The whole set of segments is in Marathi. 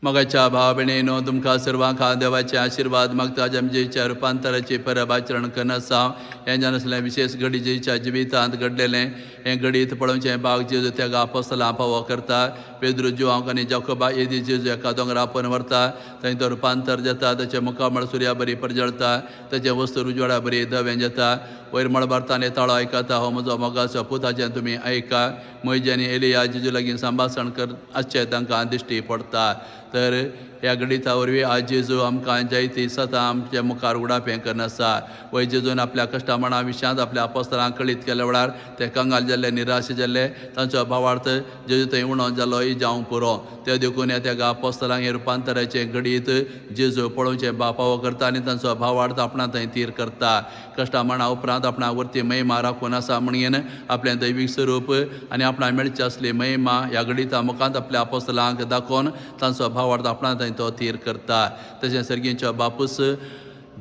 मगाच्या भाव भयणीनो तुमकां सर्वांक देवाचे आशिर्वाद मागता जमजेच्या रुपांतराचे परबाचरण करनासाव हें जाणसलें विशेष घडी जेच्या जिवितांत घडलेलें हें घडीत पळोवचें भाग जेजू त्या आपोस्तलां फावो करता पेद्रू जिवांक आनी जाकोबा येदी जेजू एका दोंगरा पण व्हरता थंय तो रुपांतर जाता ताचे मुखामळ सुर्या बरी परजळता ताचे वस्तू उजवाडा बरी धवें जाता वयर मळबारताने ताळो आयकता हो म्हजो मोगाचो पुताचें तुमी आयका मोयजेनी एलिया जेजू लागीं संभाशण कर आसचें तांकां दिश्टी पडटा तर ह्या गणिता वरवीं आज जेजू आमकां जायती सतां आमच्या मुखार उडापें करनासा वय जेजून आपल्या कश्टा मना विशयांत आपल्या आपोस्तलांक कळीत केल्या वेळार ते कंगाल जाल्ले निराश जाल्ले तांचो भावार्थ जेजू थंय उणो जालो जावं पुरो ते देखून त्या आपोस्तलांक हे रुपांतराचें घडीत जेजू पळोवचें फावो करता आनी तांचो भावार्थ आपणा थंय तीर करता कश्टा मना उपरांत आपणा वरती महिमा राखून आसा म्हणून आपलें दैवीक स्वरूप आनी आपणा मेळची आसली महिमा ह्या घडीता मुखांत आपल्या आपोस्तलांक दाखोवन तांचो भावार्थ आपणा थंय तो तीर करता तशें सर्गींचो बापूस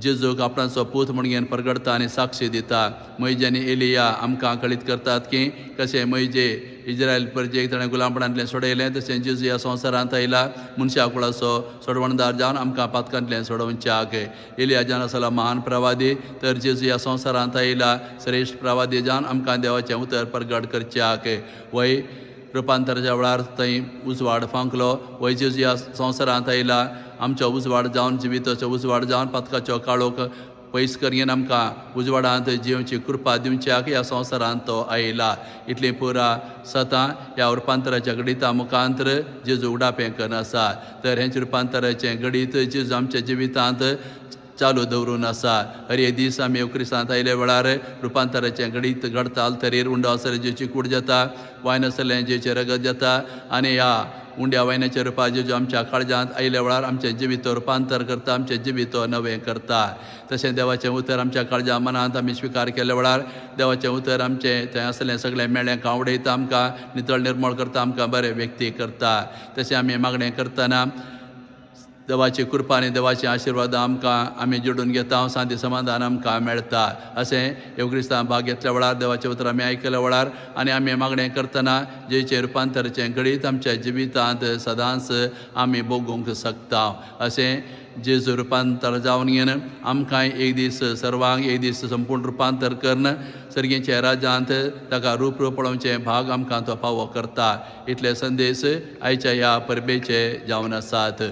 जेजूक आपणाचो पूत म्हणून परगडता आनी साक्षी दिता मैजेनी एलिया आमकां कळीत करतात की कशें मैजे इस्रायल परजेक ताणें गुलामपणांतलें सोडयलें तशें जेजू ह्या संवसारांत आयला मनशा कुळाचो सोडवणदार जावन आमकां पातकांतलें सोडोवच्याक एलिया जावन आसलो महान प्रवादी तर जेजू ह्या संवसारांत आयला श्रेश्ठ प्रवादी जावन आमकां देवाचें उतर परगट करच्याक वय रुपांतराच्या वेळार थंय उजवाड फांकलो वय जेजू ह्या संवसारांत आयला आमचो उजवाड जावन जिविताचो उजवाड जावन पातकाचो काळोख पयस करून आमकां उजवाडांत जिवची कृपा दिवच्याक ह्या संवसारांत तो आयला इतली पुरा सतां ह्या रुपांतराच्या गणिता मुखांतर जेजू उडापें करनासा तर हेंचे रुपांतराचें गणीत जेजू आमच्या जिवितांत चालू दवरून आसा हर एक दीस आमी क्रिस्तांत आयल्या वेळार रुपांतराचें गणीत घडता तरेर उंडो आसले जेची कूड जाता वायन आसलें जेचें रगत जाता आनी ह्या उंड्या वायनाच्या रुपा जेजू आमच्या काळजांत आयल्या वेळार आमचें जिवीत रुपांतर करता आमचें जिवीत नवें करता तशें देवाचें उतर आमच्या काळजा मनांत आमी स्विकार केल्या वेळार देवाचें उतर आमचें थंय आसलें सगळें मेळ्ळें आवडयता आमकां नितळ निर्मळ करता आमकां बरें व्यक्ती करता तशें आमी मागणें करतना देवाची कृपा आनी देवाचें आशिर्वाद आमकां आमी जोडून घेता शांती समाधान आमकां मेळटा अशें ह्यो क्रिस्तांव भाग घेतल्या वेळार देवाचें उतर आमी आयकल्या वेळार आनी आमी मागणें करतना जेचें रुपांतराचें घडीत आमच्या जिवितांत सदांच आमी भोगूंक शकता अशें जेजू रुपांतर जावन घेवन आमकां एक दीस सर्वांक एक दीस संपूर्ण रुपांतर करून सर्गेच्या राज्यांत ताका रूप पळोवचें भाग आमकां तो फावो करता इतले संदेश आयच्या ह्या परबेचे जावन आसात.